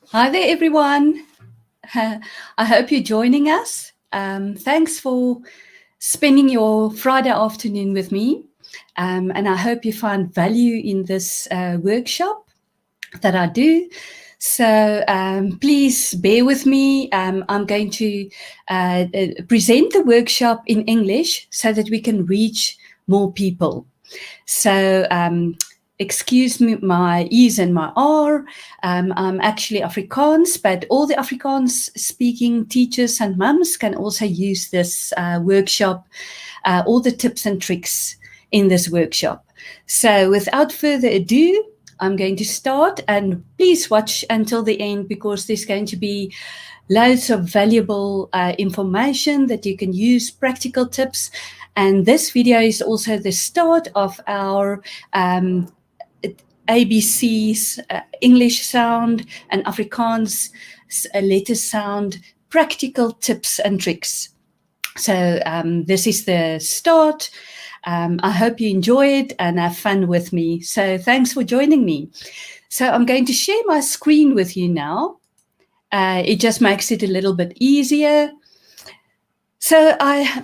Hi there, everyone. I hope you're joining us. Thanks for spending your Friday afternoon with me. And I hope you find value in this workshop that I do. So please bear with me. I'm going to present the workshop in English so that we can reach more people. So excuse me, my E's and my R. I'm actually Afrikaans, but all the Afrikaans speaking teachers and mums can also use this workshop, all the tips and tricks in this workshop. So without further ado, I'm going to start, and please watch until the end because there's going to be loads of valuable information that you can use, practical tips. And this video is also the start of our ABCs, English sound and Afrikaans letter sound, practical tips and tricks. So this is the start. I hope you enjoy it and have fun with me. So thanks for joining me. So I'm going to share my screen with you now. It just makes it a little bit easier. So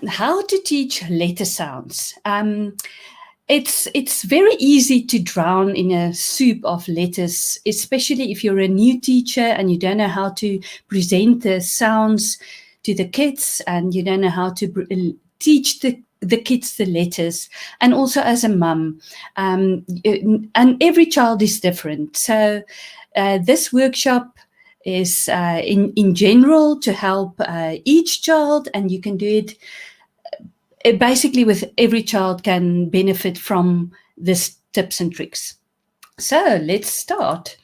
how to teach letter sounds. It's very easy to drown in a soup of letters, especially if you're a new teacher and you don't know how to present the sounds to the kids and you don't know how to teach the kids the letters, and also as a mum. And every child is different. So this workshop is in general to help each child, and you can do it basically with every child can benefit from this tips and tricks. So let's start.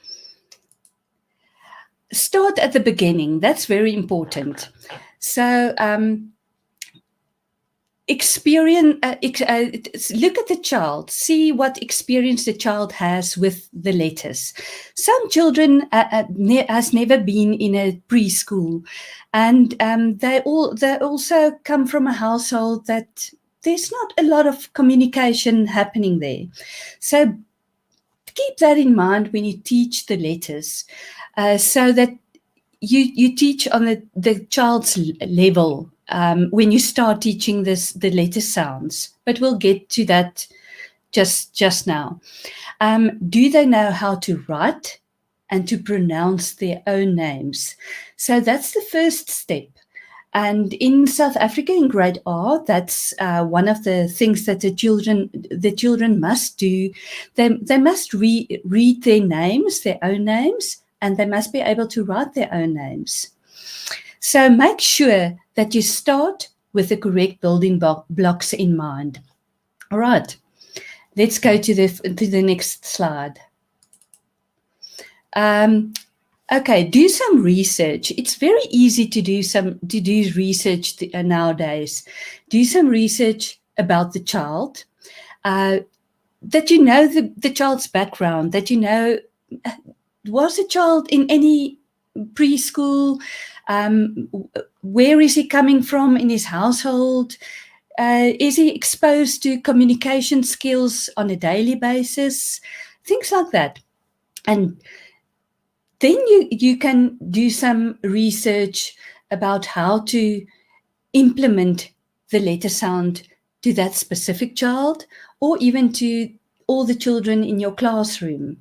Start at the beginning. That's very important. So look at the child, see what experience the child has with the letters. Some children has never been in a preschool, and they also come from a household that there's not a lot of communication happening there. So keep that in mind when you teach the letters, so that you teach on the child's level when you start teaching the letter sounds. But we'll get to that just now. Do they know how to write and to pronounce their own names? So that's the first step. And in South Africa, in grade R, that's one of the things that the children must do. They must read their names, their own names, and they must be able to write their own names. So make sure that you start with the correct building blocks in mind. All right, let's go to the next slide. Okay, do some research. It's very easy to do research nowadays. Do some research about the child, that you know the child's background, that you know, was the child in any preschool? Where is he coming from in his household? Is he exposed to communication skills on a daily basis? Things like that. And then you can do some research about how to implement the letter sound to that specific child, or even to all the children in your classroom.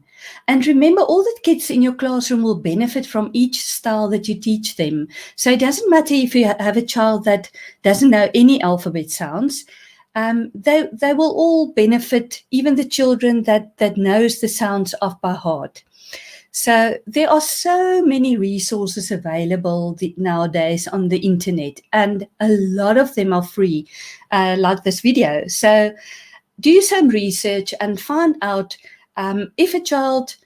And remember, all the kids in your classroom will benefit from each style that you teach them. So it doesn't matter if you have a child that doesn't know any alphabet sounds. They will all benefit, even the children that knows the sounds off by heart. So there are so many resources available nowadays on the internet, and a lot of them are free, like this video. So do some research and find out if a child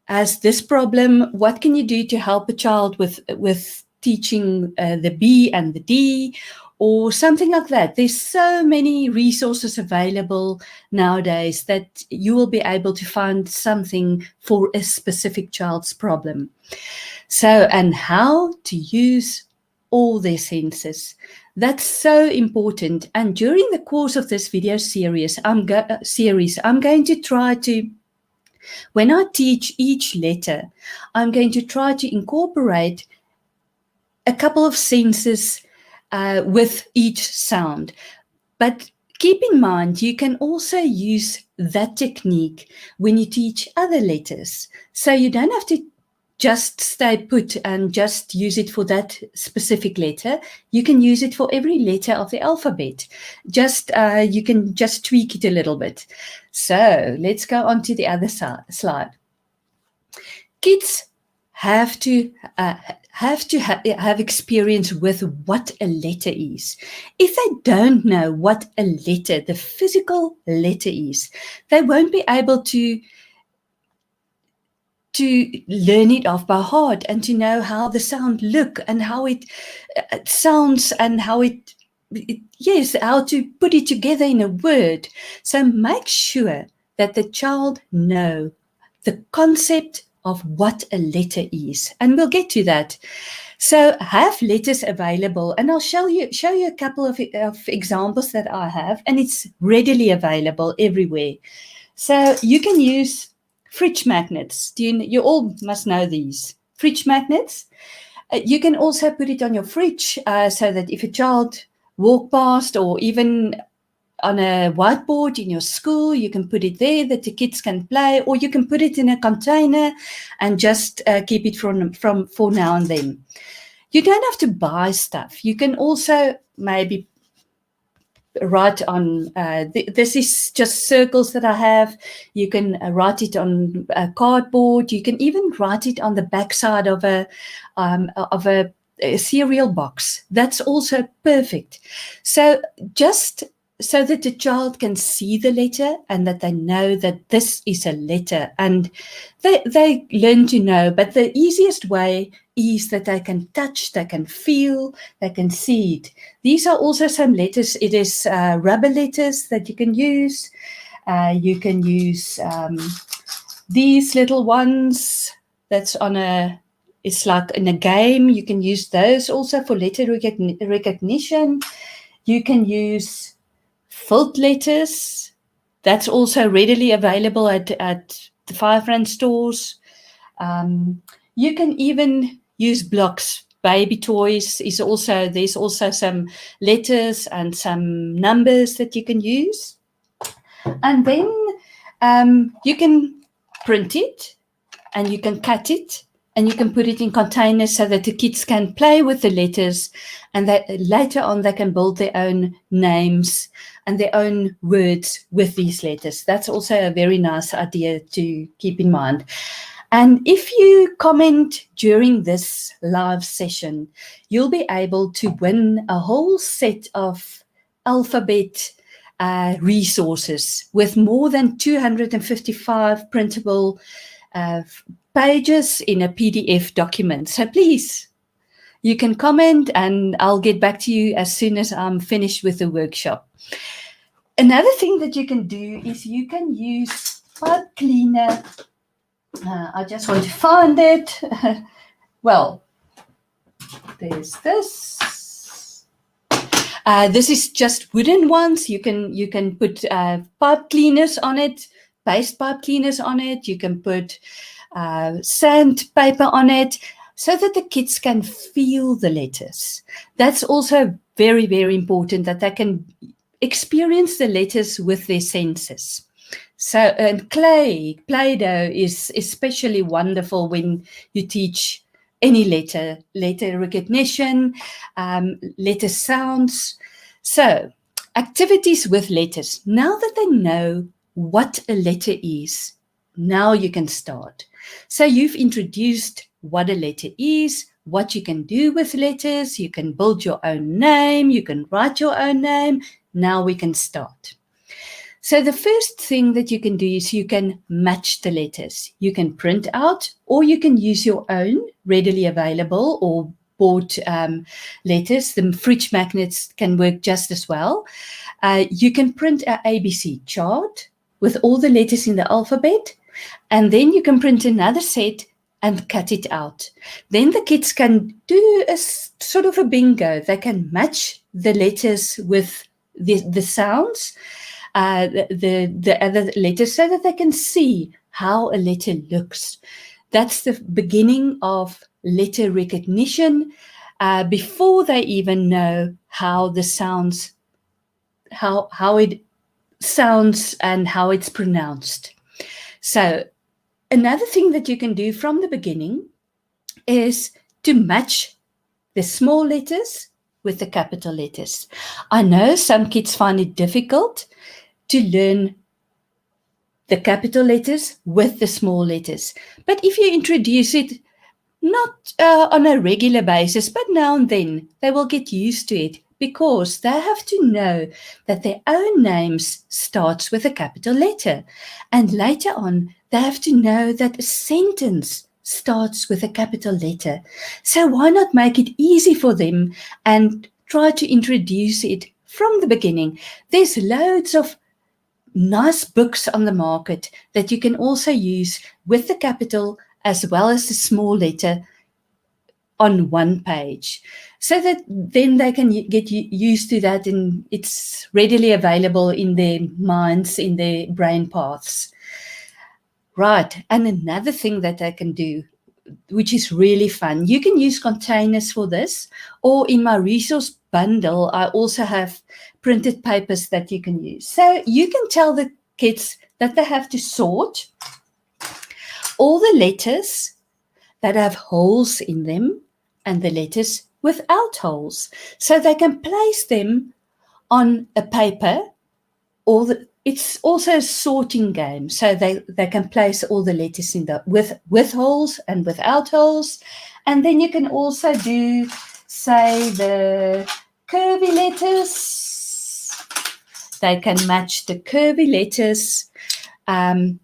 has this problem, what can you do to help a child with teaching the B and the D, or something like that. There's so many resources available nowadays that you will be able to find something for a specific child's problem. So, and how to use all their senses. That's so important. And during the course of this video series, I'm going to try to When I teach each letter, I'm going to try to incorporate a couple of senses with each sound. But keep in mind, you can also use that technique when you teach other letters. So you don't have to just stay put and just use it for that specific letter. You can use it for every letter of the alphabet. You can just tweak it a little bit. So let's go on to the other slide. Kids have to have experience with what a letter is. If they don't know what a letter, the physical letter is, they won't be able to learn it off by heart and to know how the sound look and how it sounds and how how to put it together in a word. So make sure that the child know the concept of what a letter is, and we'll get to that. So have letters available, and I'll show you a couple of examples that I have, and it's readily available everywhere. So you can use fridge magnets. You all must know these fridge magnets. You can also put it on your fridge so that if a child walk past, or even on a whiteboard in your school, you can put it there that the kids can play, or you can put it in a container and just keep it from for now and then. You don't have to buy stuff. You can also maybe write on, this is just circles that I have. You can write it on a cardboard. You can even write it on the backside of a cereal box. That's also perfect. So just so that the child can see the letter and that they know that this is a letter, and they learn to know. But the easiest way is that they can touch, they can feel, they can see it. These are also some letters. It is rubber letters that you can use. You can use these little ones that's on it's like in a game. You can use those also for letter recognition. You can use filled letters. That's also readily available at the 5-rand stores. You can even use blocks. Baby toys is also, there's also some letters and some numbers that you can use. And then you can print it and you can cut it and you can put it in containers so that the kids can play with the letters, and that later on they can build their own names and their own words with these letters. That's also a very nice idea to keep in mind. And if you comment during this live session, you'll be able to win a whole set of alphabet resources with more than 255 printable pages in a PDF document. So please, you can comment and I'll get back to you as soon as I'm finished with the workshop. Another thing that you can do is you can use pipe cleaner. I just want to find it. Well, there's this. This is just wooden ones. You can put pipe cleaners on it, paste pipe cleaners on it. You can put sandpaper on it so that the kids can feel the letters. That's also very, very important, that they can experience the letters with their senses. So, and Play-Doh is especially wonderful when you teach any letter recognition, letter sounds. So, activities with letters. Now that they know what a letter is, now you can start. So you've introduced what a letter is, what you can do with letters. You can build your own name. You can write your own name. Now we can start. So the first thing that you can do is you can match the letters. You can print out, or you can use your own readily available or bought letters. The fridge magnets can work just as well. You can print an ABC chart with all the letters in the alphabet, and then you can print another set and cut it out. Then the kids can do a sort of a bingo. They can match the letters with the sounds, the other letters, so that they can see how a letter looks. That's the beginning of letter recognition, before they even know how the sounds, how it sounds and how it's pronounced. So another thing that you can do from the beginning is to match the small letters with the capital letters. I know some kids find it difficult to learn the capital letters with the small letters, but if you introduce it not on a regular basis, but now and then, they will get used to it, because they have to know that their own names starts with a capital letter. And later on, they have to know that a sentence starts with a capital letter. So why not make it easy for them and try to introduce it from the beginning? There's loads of nice books on the market that you can also use with the capital as well as the small letter on one page, so that then they can get used to that, and it's readily available in their minds, in their brain paths. Right, and another thing that they can do, which is really fun, you can use containers for this, or in my resource bundle, I also have printed papers that you can use. So you can tell the kids that they have to sort all the letters that have holes in them and the letters without holes, so they can place them on a paper. It's also a sorting game, so they can place all the letters in the with holes and without holes. And then you can also do, say, the curvy letters. They can match the curvy letters and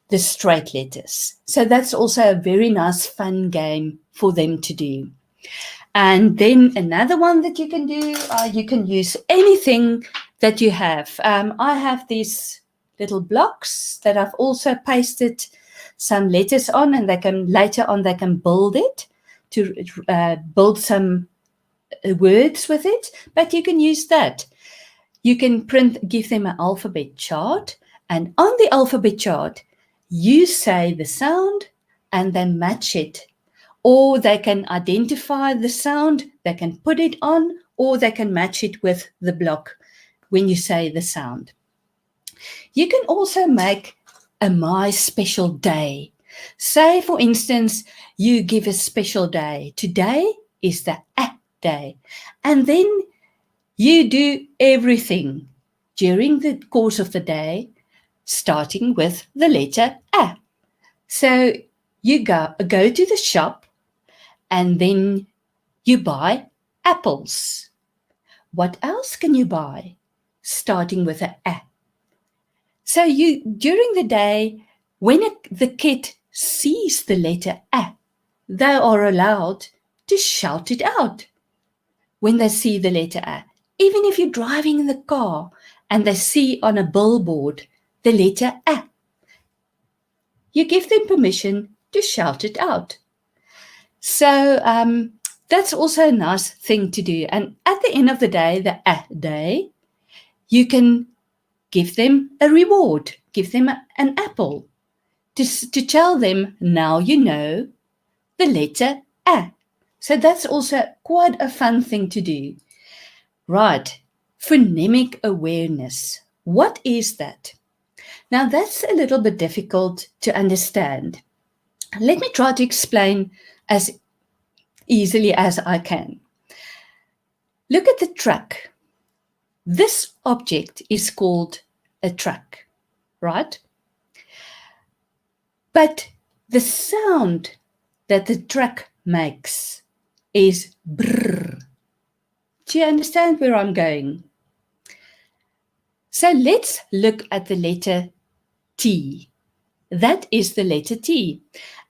the straight letters. So that's also a very nice fun game for them to do. And then another one that you can do, you can use anything that you have. I have these little blocks that I've also pasted some letters on, and they can later on they can build it to build some words with it. But you can use that. You can give them an alphabet chart, and on the alphabet chart, you say the sound and then match it. Or they can identify the sound, they can put it on, or they can match it with the block when you say the sound. You can also make a My Special Day. Say, for instance, you give a special day. Today is the A day. And then you do everything during the course of the day, starting with the letter A. So you go to the shop, and then you buy apples. What else can you buy? Starting with an A. So during the day, when the kid sees the letter A, they are allowed to shout it out when they see the letter A. Even if you're driving in the car and they see on a billboard the letter A, you give them permission to shout it out. So that's also a nice thing to do. And at the end of the day, the A day, you can give them a reward, give them an apple to tell them, now you know the letter A. So that's also quite a fun thing to do. Right, phonemic awareness. What is that? Now that's a little bit difficult to understand. Let me try to explain as easily as I can. Look at the truck. This object is called a truck, right? But the sound that the truck makes is brrr. Do you understand where I'm going? So let's look at the letter T. That is the letter T.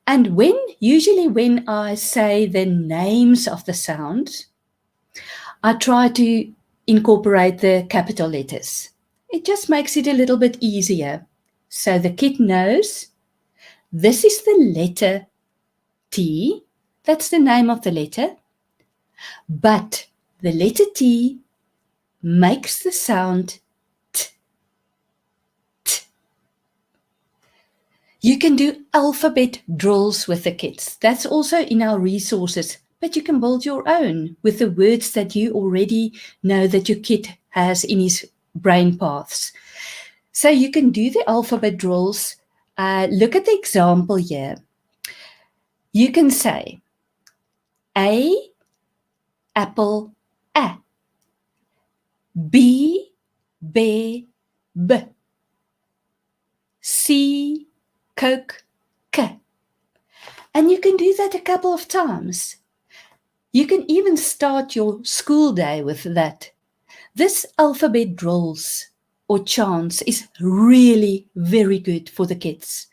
And usually when I say the names of the sounds, I try to incorporate the capital letters. It just makes it a little bit easier. So the kid knows this is the letter T. That's the name of the letter. But the letter T makes the sound T. T. You can do alphabet drills with the kids. That's also in our resources, but you can build your own with the words that you already know that your kid has in his brain paths. So you can do the alphabet drills. Look at the example here. You can say A, apple, A. B, bear, B. C, Coke, K. And you can do that a couple of times. You can even start your school day with that. This alphabet drills or chants is really very good for the kids.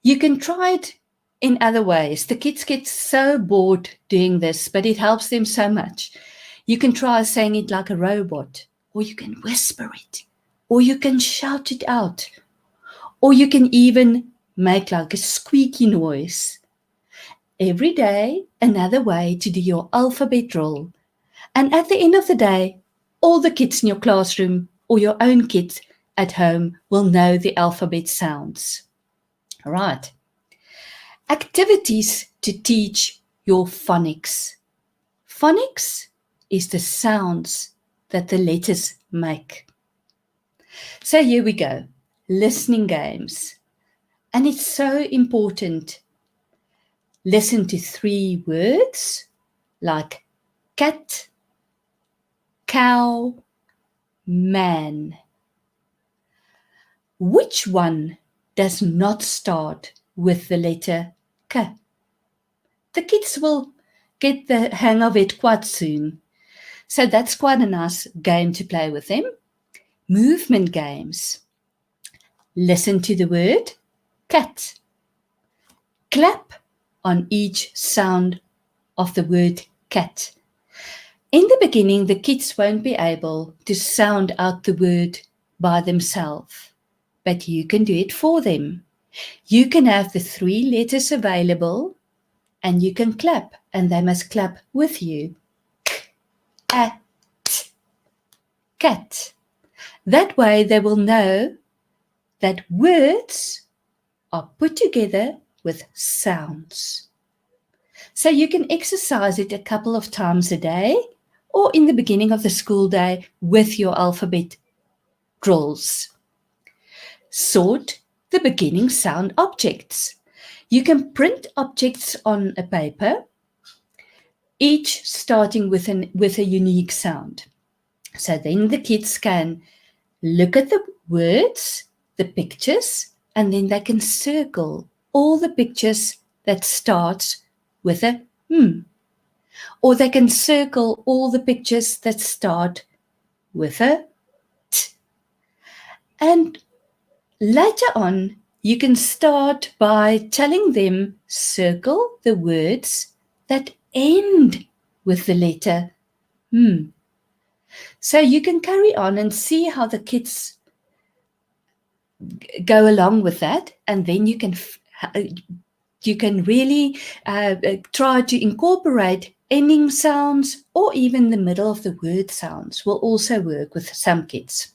You can try it in other ways. The kids get so bored doing this, but it helps them so much. You can try saying it like a robot, or you can whisper it, or you can shout it out, or you can even make like a squeaky noise. Every day, another way to do your alphabet drill. And at the end of the day, all the kids in your classroom or your own kids at home will know the alphabet sounds. All right. Activities to teach your phonics. Phonics is the sounds that the letters make. So here we go. Listening games. And it's so important. Listen to 3 words like cat, cow, man. Which one does not start with the letter K? The kids will get the hang of it quite soon. So that's quite a nice game to play with them. Movement games. Listen to the word cat. Clap on each sound of the word cat. In the beginning, the kids won't be able to sound out the word by themselves, but you can do it for them. You can have the 3 letters available and you can clap, and they must clap with you. K, a, t, cat. That way they will know that words are put together with sounds. So you can exercise it a couple of times a day or in the beginning of the school day with your alphabet drills. Sort the beginning sound objects. You can print objects on a paper, each starting with a unique sound. So then the kids can look at the words, the pictures, and then they can circle all the pictures that starts with a or they can circle all the pictures that start with a t. And later on, you can start by telling them circle the words that end with the letter So you can carry on and see how the kids go along with that, and then you can really try to incorporate ending sounds, or even the middle of the word sounds will also work with some kids.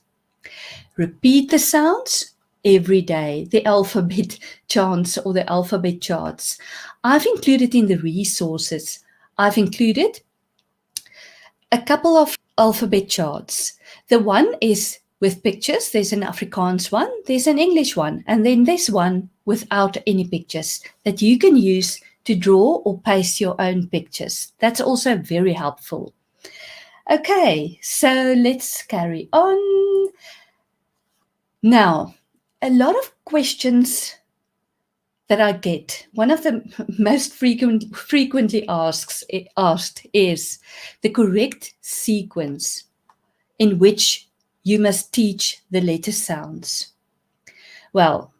Repeat the sounds every day, the alphabet chants or the alphabet charts. I've included in the resources, I've included a couple of alphabet charts. The one is with pictures. There's an Afrikaans one, there's an English one, and then there's one without any pictures that you can use to draw or paste your own pictures. That's also very helpful. Okay, so let's carry on. Now, a lot of questions that I get, one of the most frequently asked is the correct sequence in which you must teach the letter sounds. Well,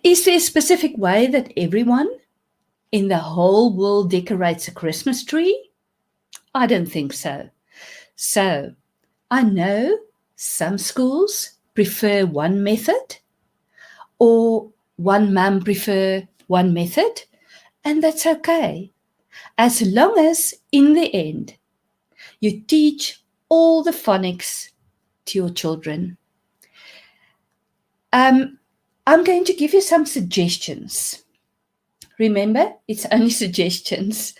is there a specific way that everyone in the whole world decorates a Christmas tree? I don't think so. So, I know some schools prefer one method, or one mum prefer one method, and that's okay. As long as in the end, you teach all the phonics to your children. I'm going to give you some suggestions. Remember, it's only suggestions.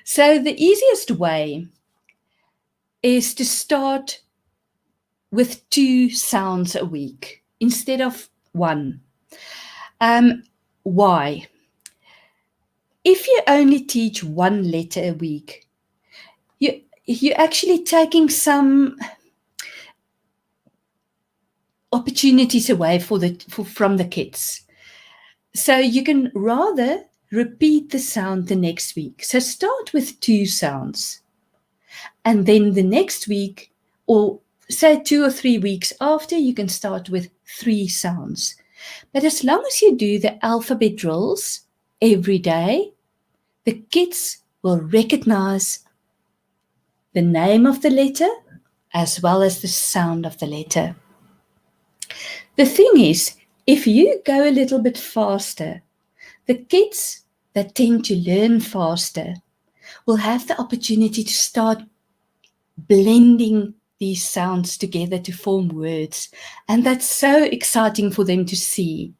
So the easiest way is to start with 2 sounds a week instead of 1. Why? If you only teach 1 letter a week, you're actually taking some opportunities away from the kids. So you can rather repeat the sound the next week. So start with 2 sounds. And then the next week, or say 2 or 3 weeks after, you can start with 3 sounds. But as long as you do the alphabet drills every day, the kids will recognize the name of the letter as well as the sound of the letter. The thing is, if you go a little bit faster, the kids that tend to learn faster will have the opportunity to start blending these sounds together to form words. And that's so exciting for them to see.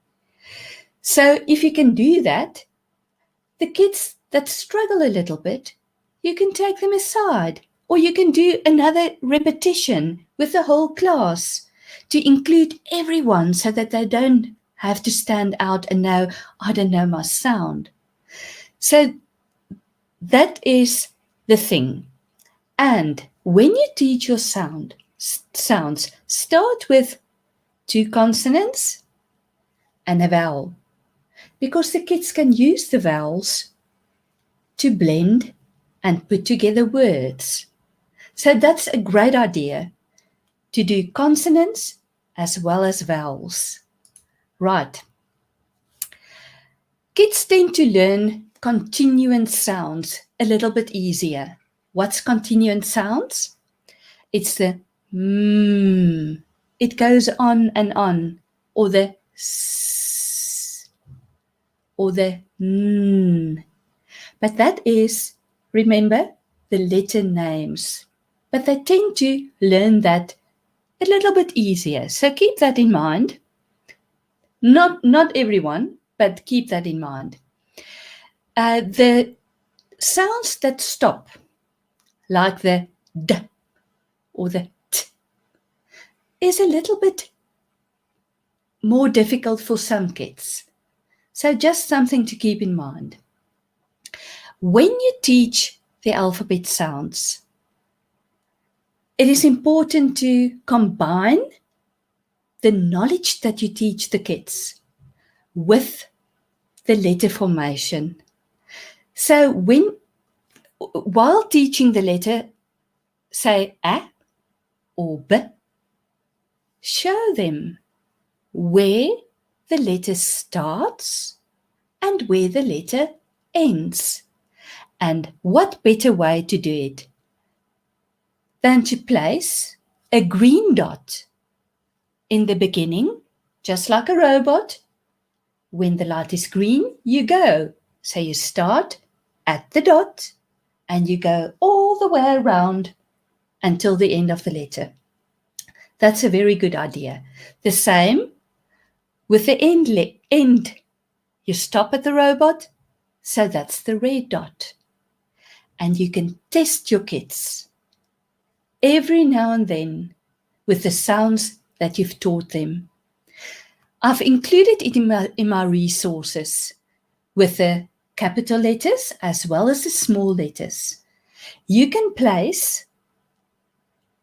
So if you can do that, the kids that struggle a little bit, you can take them aside, or you can do another repetition with the whole class to include everyone so that they don't have to stand out and know, I don't know my sound. So that is the thing. And when you teach your sounds, start with 2 consonants and a vowel, because the kids can use the vowels to blend and put together words. So that's a great idea, to do consonants as well as vowels. Right. Kids tend to learn continuant sounds a little bit easier. What's continuant sounds? It's the it goes on and on, or the s, or the n. But that is, remember, the letter names. But they tend to learn that a little bit easier. So keep that in mind. Not everyone, but keep that in mind. The sounds that stop, like the d or the t, is a little bit more difficult for some kids. So just something to keep in mind. When you teach the alphabet sounds, it is important to combine the knowledge that you teach the kids with the letter formation. So while teaching the letter, say A or B, show them where the letter starts and where the letter ends. And what better way to do it than to place a green dot in the beginning, just like a robot. When the light is green, you go. So you start at the dot and you go all the way around until the end of the letter. That's a very good idea. The same with the end. You stop at the robot, so that's the red dot. And you can test your kids every now and then with the sounds that you've taught them. I've included it in my resources with the capital letters as well as the small letters. You can place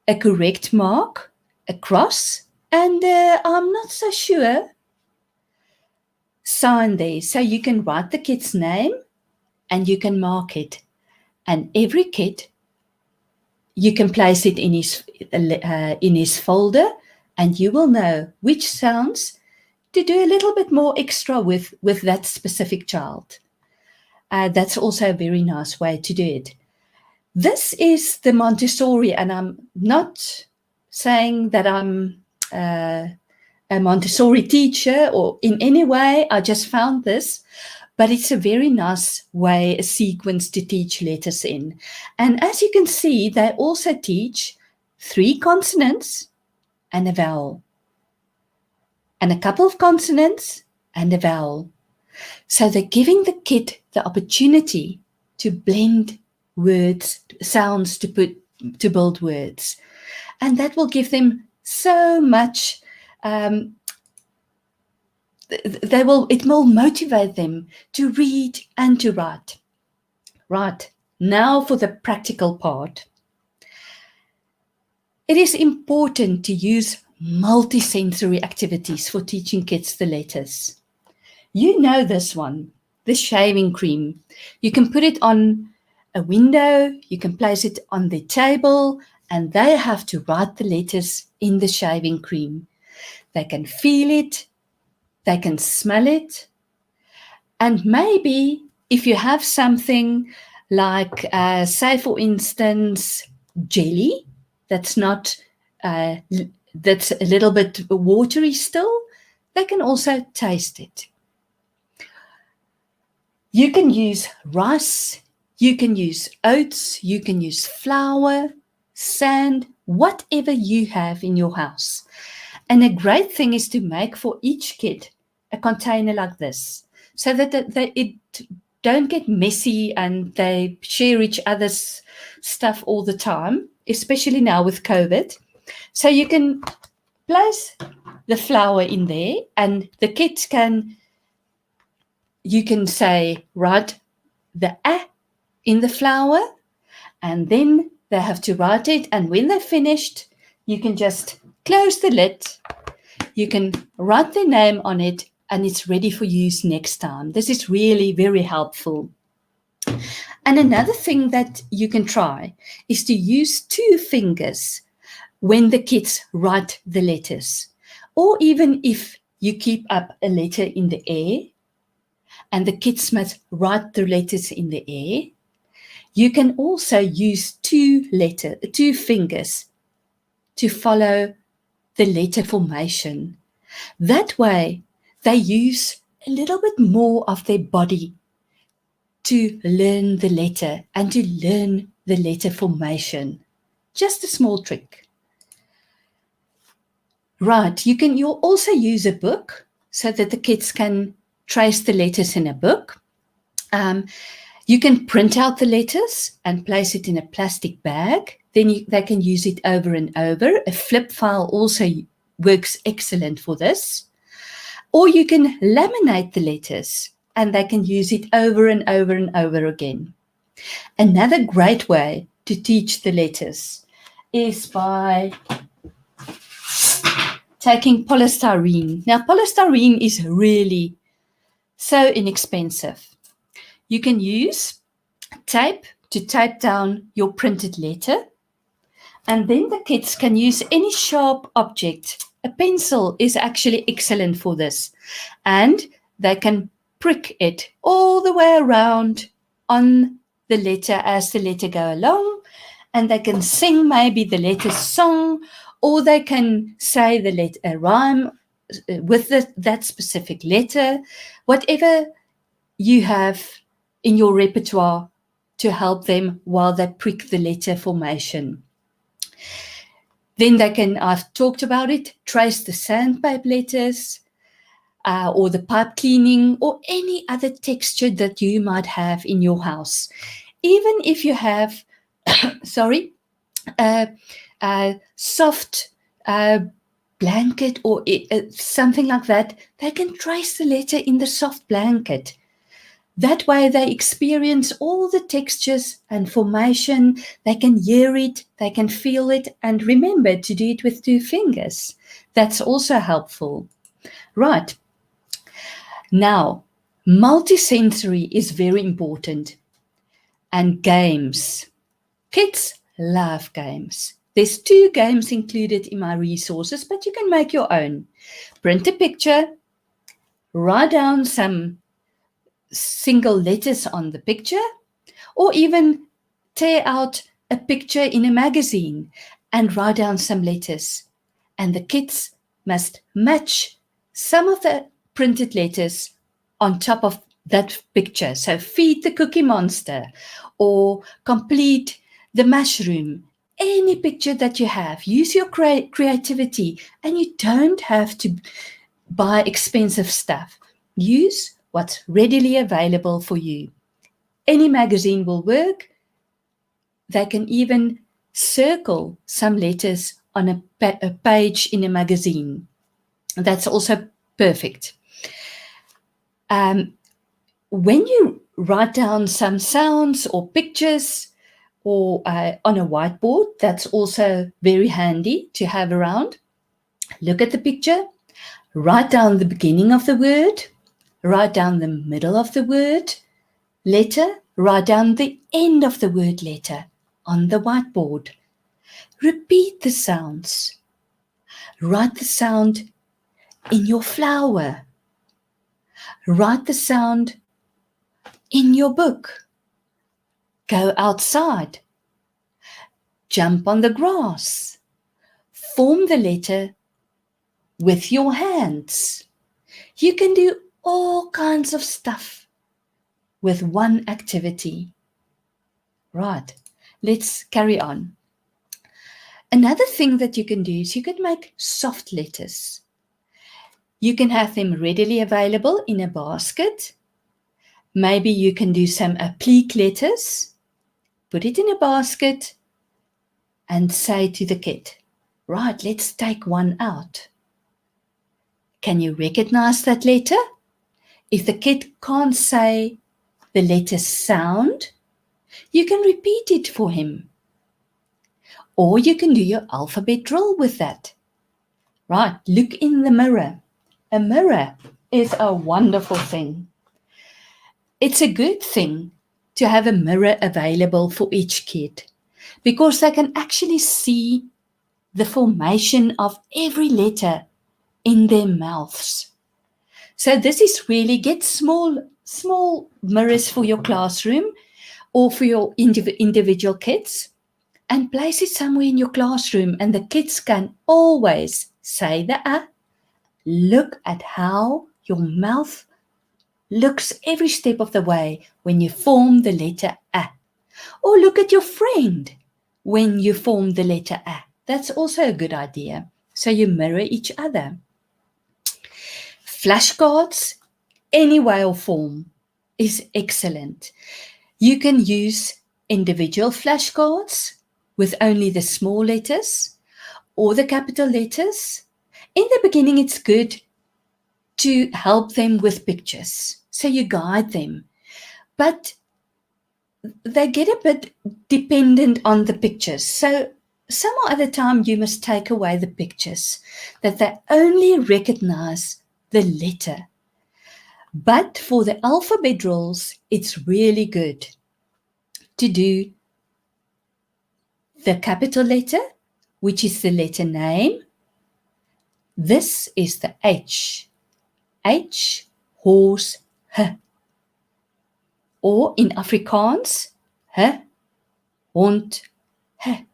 a correct mark, a cross, and I'm not so sure, sign there. So you can write the kid's name and you can mark it. And every kid, you can place it in his folder, and you will know which sounds to do a little bit more extra with that specific child. That's also a very nice way to do it. This is the Montessori, and I'm not saying that I'm a Montessori teacher or in any way. I just found this, but it's a very nice way, a sequence to teach letters in. And as you can see, they also teach 3 consonants and a vowel. and a couple of consonants and a vowel. So they're giving the kid the opportunity to blend words, sounds to build words. And that will give them so much, it will motivate them to read and to write. Right, now for the practical part. It is important to use multisensory activities for teaching kids the letters. You know this one, the shaving cream. You can put it on a window, you can place it on the table, and they have to write the letters in the shaving cream. They can feel it, they can smell it, and maybe if you have something like, say for instance, jelly, that's not, that's a little bit watery still, they can also taste it. You can use rice, you can use oats, you can use flour, sand, whatever you have in your house. And a great thing is to make for each kid a container like this, so that it don't get messy and they share each other's stuff all the time, especially now with COVID. So you can place the flour in there and the kids you can say, write the A in the flour, and then they have to write it. And when they're finished, you can just close the lid. You can write their name on it and it's ready for use next time. This is really very helpful. And another thing that you can try is to use 2 fingers when the kids write the letters. Or even if you keep up a letter in the air and the kids must write the letters in the air, you can also use 2 fingers to follow the letter formation. That way, they use a little bit more of their body to learn the letter and to learn the letter formation. Just a small trick. Right, you'll also use a book so that the kids can trace the letters in a book. You can print out the letters and place it in a plastic bag. Then they can use it over and over. A flip file also works excellent for this. Or you can laminate the letters and they can use it over and over and over again. Another great way to teach the letters is by taking polystyrene. Now, polystyrene is really so inexpensive. You can use tape to tape down your printed letter, and then the kids can use any sharp object. A pencil is actually excellent for this, and they can prick it all the way around on the letter as the letter go along, and they can sing maybe the letter song, or they can say the letter, a rhyme with that specific letter, whatever you have in your repertoire to help them while they prick the letter formation. Then they can, I've talked about it, trace the sandpaper letters or the pipe cleaning or any other texture that you might have in your house. Even if you have, soft blanket or something like that, they can trace the letter in the soft blanket. That way they experience all the textures and formation. They can hear it, they can feel it, and remember to do it with 2 fingers. That's also helpful. Right. Now, multisensory is very important. And games. Kids love games. There's 2 games included in my resources, but you can make your own. Print a picture, write down some single letters on the picture, or even tear out a picture in a magazine and write down some letters. And the kids must match some of the printed letters on top of that picture. So feed the Cookie Monster or complete the mushroom. Any picture that you have, use your creativity, and you don't have buy expensive stuff. Use what's readily available for you. Any magazine will work. They can even circle some letters on a page in a magazine. That's also perfect. When you write down some sounds or pictures or on a whiteboard, that's also very handy to have around. Look at the picture, write down the beginning of the word, write down the middle of the word letter, write down the end of the word letter on the whiteboard. Repeat the sounds. Write the sound in your flower. Write the sound in your book. Go outside. Jump on the grass. Form the letter with your hands. You can do all kinds of stuff with one activity. Right, let's carry on. Another thing that you can do is you can make soft letters. You can have them readily available in a basket. Maybe you can do some applique letters, put it in a basket, and say to the kid, right, let's take one out. Can you recognize that letter? If the kid can't say the letter sound, you can repeat it for him. Or you can do your alphabet drill with that. Right, look in the mirror. A mirror is a wonderful thing. It's a good thing to have a mirror available for each kid because they can actually see the formation of every letter in their mouths. So this is really, get small mirrors for your classroom or for your individual kids and place it somewhere in your classroom, and the kids can always say the A. Look at how your mouth looks every step of the way when you form the letter A. Or look at your friend when you form the letter A. That's also a good idea. So you mirror each other. Flashcards, any way or form, is excellent. You can use individual flashcards with only the small letters or the capital letters. In the beginning, it's good to help them with pictures. So you guide them. But they get a bit dependent on the pictures. So some other time you must take away the pictures, that they only recognize the letter. But for the alphabet drills, it's really good to do the capital letter, which is the letter name. This is the H. H, horse, H. Or in Afrikaans, H, hond, H.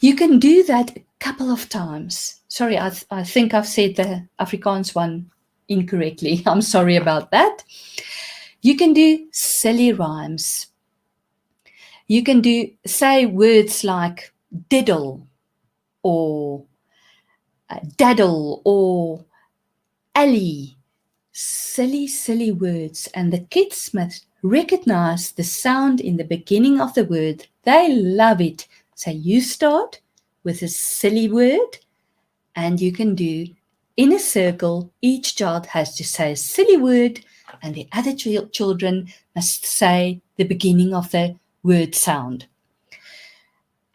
You can do that a couple of times. Sorry, I think I've said the Afrikaans one incorrectly. I'm sorry about that. You can do silly rhymes. You can say words like diddle or daddle or alley. Silly words. And the kids must recognize the sound in the beginning of the word. They love it. So you start with a silly word and you can do in a circle. Each child has to say a silly word and the other children must say the beginning of the word sound.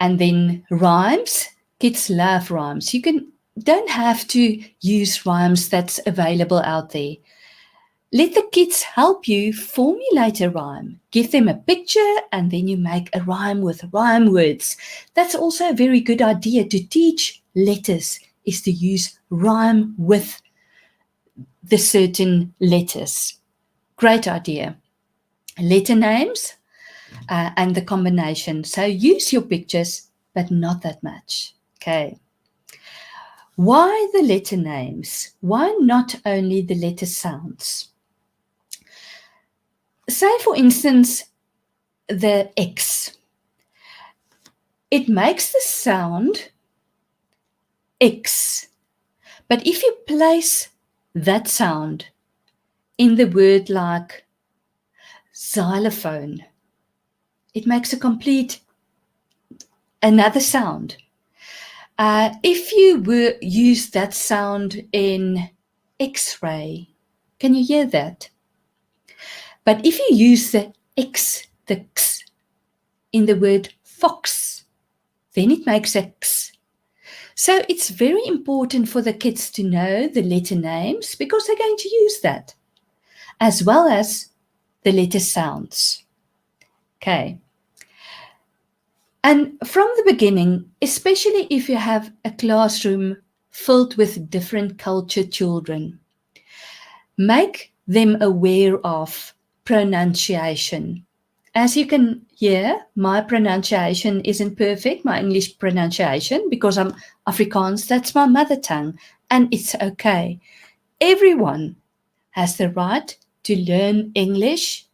And then rhymes. Kids love rhymes. You don't have to use rhymes that's available out there. Let the kids help you formulate a rhyme. Give them a picture and then you make a rhyme with rhyme words. That's also a very good idea to teach letters, is to use rhyme with the certain letters. Great idea. Letter names and the combination. So use your pictures, but not that much. Okay. Why the letter names? Why not only the letter sounds? Say, for instance, the X. It makes the sound X. But if you place that sound in the word like xylophone. It makes a complete another sound. If you use that sound in X-ray, can you hear that? But if you use the X, the X in the word fox, then it makes a X. So it's very important for the kids to know the letter names because they're going to use that, as well as the letter sounds. Okay. And from the beginning, especially if you have a classroom filled with different culture children, make them aware of pronunciation. As you can hear, my pronunciation isn't perfect, my English pronunciation, because I'm Afrikaans, that's my mother tongue, and it's okay. Everyone has the right to learn English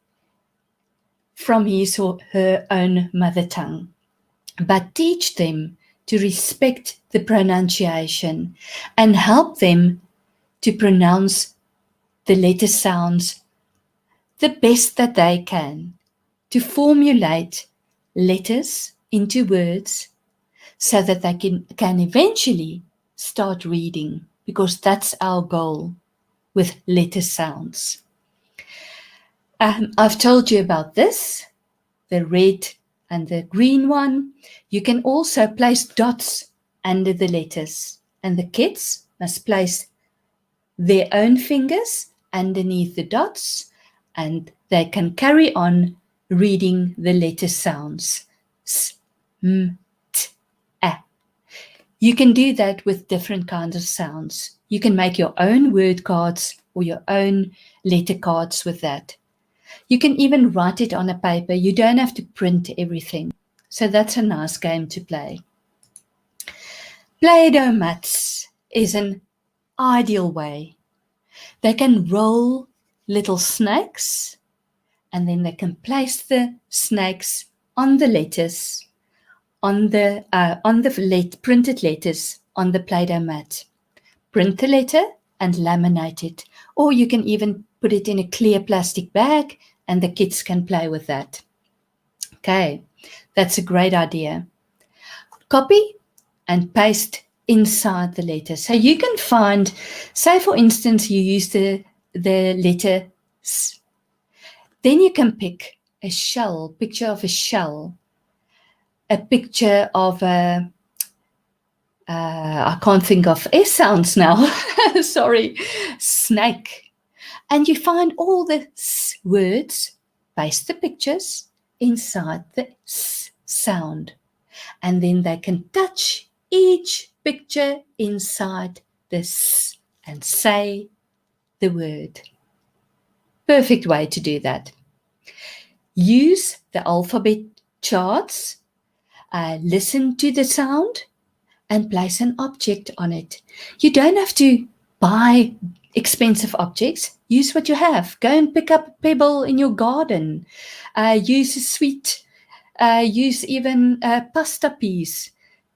from his or her own mother tongue. But teach them to respect the pronunciation and help them to pronounce the letter sounds the best that they can, to formulate letters into words so that they can eventually start reading, because that's our goal with letter sounds. I've told you about this, the red and the green one. You can also place dots under the letters, and the kids must place their own fingers underneath the dots, and they can carry on reading the letter sounds. S, m, t, a. You can do that with different kinds of sounds. You can make your own word cards or your own letter cards with that. You can even write it on a paper. You don't have to print everything. So that's a nice game to play. Play-Doh mats is an ideal way. They can roll little snakes, and then they can place the snakes on the letters, on the printed letters on the Play-Doh mat. Print the letter and laminate it, or you can even put it in a clear plastic bag and the kids can play with that. Okay, that's a great idea. Copy and paste inside the letter. So you can find, say for instance, you use the letter S. Then you can pick a shell, picture of a shell, a picture of a, I can't think of S sounds now, sorry, snake. And you find all the S words, paste the pictures inside the S sound. And then they can touch each picture inside the S and say the word. Perfect way to do that. Use the alphabet charts, listen to the sound, and place an object on it. You don't have to buy expensive objects. Use what you have. Go and pick up a pebble in your garden. Use a sweet, use even a pasta piece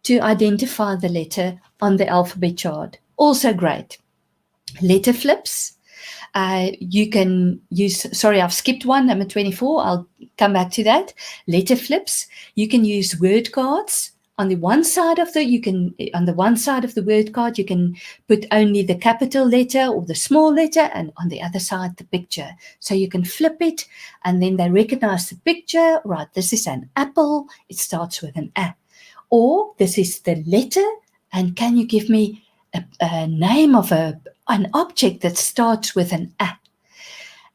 to identify the letter on the alphabet chart. Also great. Letter flips. You can use, sorry, I've skipped one, number 24. I'll come back to that. Letter flips. You can use word cards. On the one side of the word card, you can put only the capital letter or the small letter, and on the other side, the picture. So you can flip it, and then they recognize the picture. Right, this is an apple. It starts with an A. Or this is the letter, and can you give me a name of an object that starts with an A?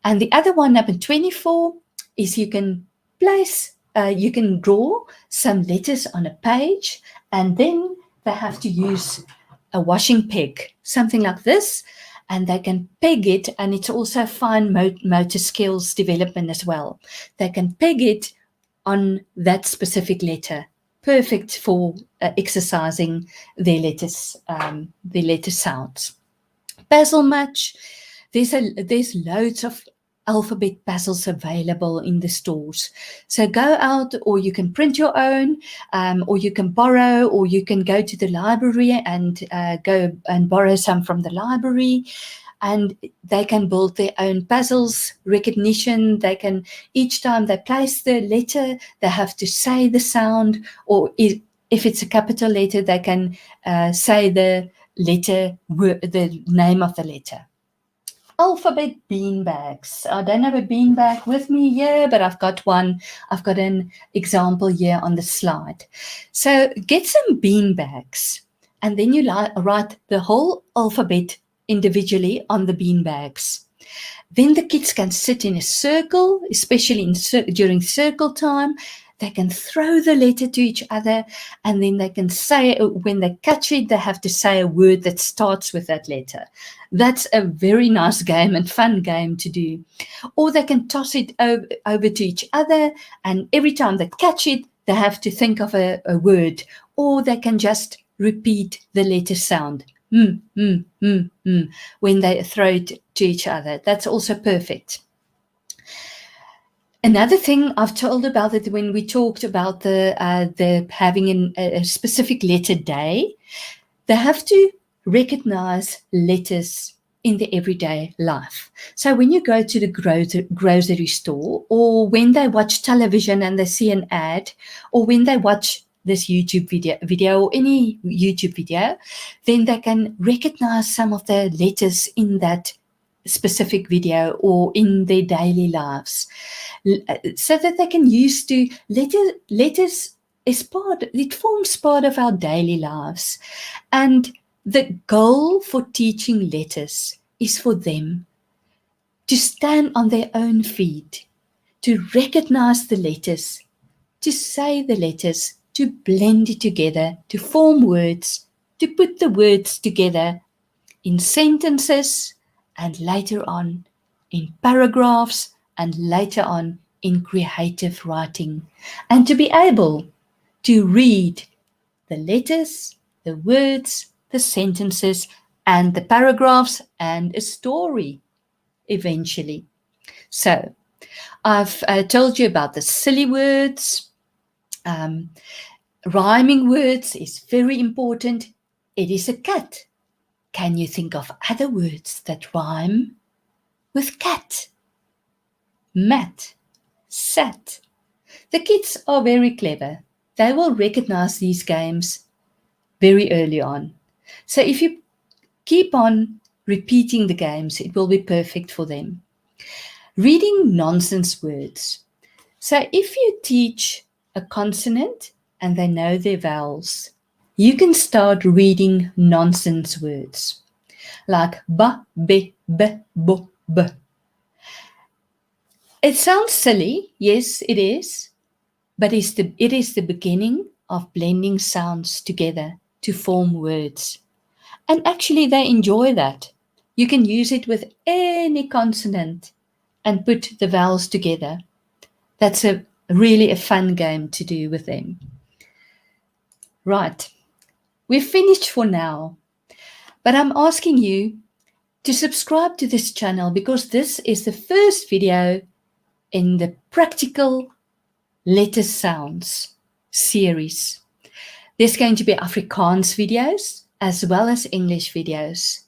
And the other one, number 24, is you can place, you can draw some letters on a page, and then they have to use a washing peg, something like this, and they can peg it, and it's also fine motor skills development as well. They can peg it on that specific letter. Perfect for exercising their letters, their letter sounds. Puzzle match. There's loads of alphabet puzzles available in the stores. So go out, or you can print your own, or you can borrow, or you can go to the library and go and borrow some from the library. and they can build their own puzzles, recognition. They can, each time they place the letter, they have to say the sound, or if it's a capital letter, they can say the letter, the name of the letter. Alphabet beanbags. I don't have a beanbag with me here, but I've got one. I've got an example here on the slide. So get some beanbags, and then you write the whole alphabet individually on the beanbags. Then the kids can sit in a circle, especially during circle time. They can throw the letter to each other, and then they can say, when they catch it, they have to say a word that starts with that letter. That's a very nice game and fun game to do. Or they can toss it over to each other, and every time they catch it, they have to think of a word. Or they can just repeat the letter sound. When they throw it to each other. That's also perfect. Another thing I've told about it when we talked about the having a specific letter day, they have to recognize letters in the everyday life. So when you go to the grocery store, or when they watch television and they see an ad, or when they watch this YouTube video or any YouTube video, then they can recognize some of the letters in that specific video or in their daily lives, so that they can use to letters it forms part of our daily lives. And the goal for teaching letters is for them to stand on their own feet, to recognize the letters, to say the letters, to blend it together, to form words, to put the words together in sentences, and later on in paragraphs, and later on in creative writing, and to be able to read the letters, the words, the sentences, and the paragraphs, and a story eventually. So I've told you about the silly words. Rhyming words is very important. It is a cat. Can you think of other words that rhyme with cat? Mat, sat. The kids are very clever. They will recognize these games very early on. So if you keep on repeating the games, it will be perfect for them. Reading nonsense words. So if you teach a consonant and they know their vowels, you can start reading nonsense words like ba, be, b, bo, b. It sounds silly, yes, it is, but it is the beginning of blending sounds together to form words. And actually, they enjoy that. You can use it with any consonant and put the vowels together. That's really a fun game to do with them. Right, we've finished for now, but I'm asking you to subscribe to this channel because this is the first video in the practical letter sounds series. There's going to be Afrikaans videos as well as English videos.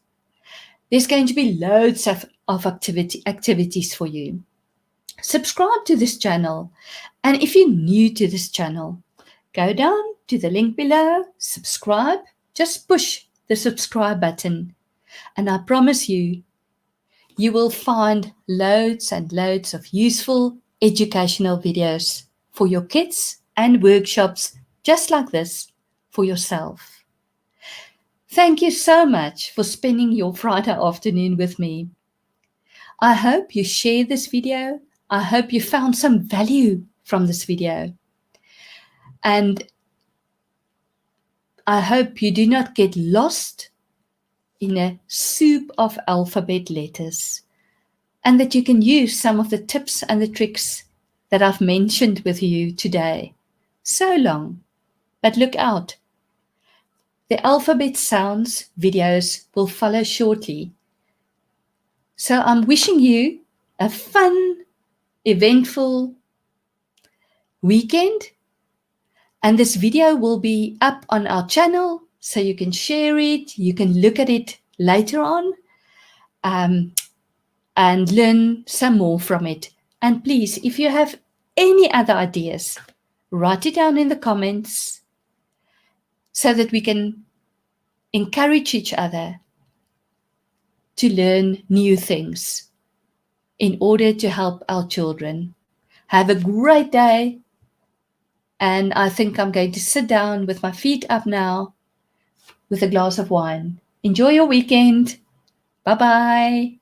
There's going to be loads of activities for you. Subscribe to this channel, and if you're new to this channel, go down to the link below, subscribe, just push the subscribe button, and I promise you, you will find loads and loads of useful educational videos for your kids and workshops just like this for yourself. Thank you so much for spending your Friday afternoon with me. I hope you share this video. I hope you found some value from this video. And I hope you do not get lost in a soup of alphabet letters, and that you can use some of the tips and the tricks that I've mentioned with you today. So long, but look out. The alphabet sounds videos will follow shortly. So I'm wishing you a fun, eventful weekend. And this video will be up on our channel, so you can share it, you can look at it later on. and learn some more from it. And please, if you have any other ideas, write it down in the comments so that we can encourage each other to learn new things in order to help our children. Have a great day. And I think I'm going to sit down with my feet up now with a glass of wine. Enjoy your weekend. Bye-bye.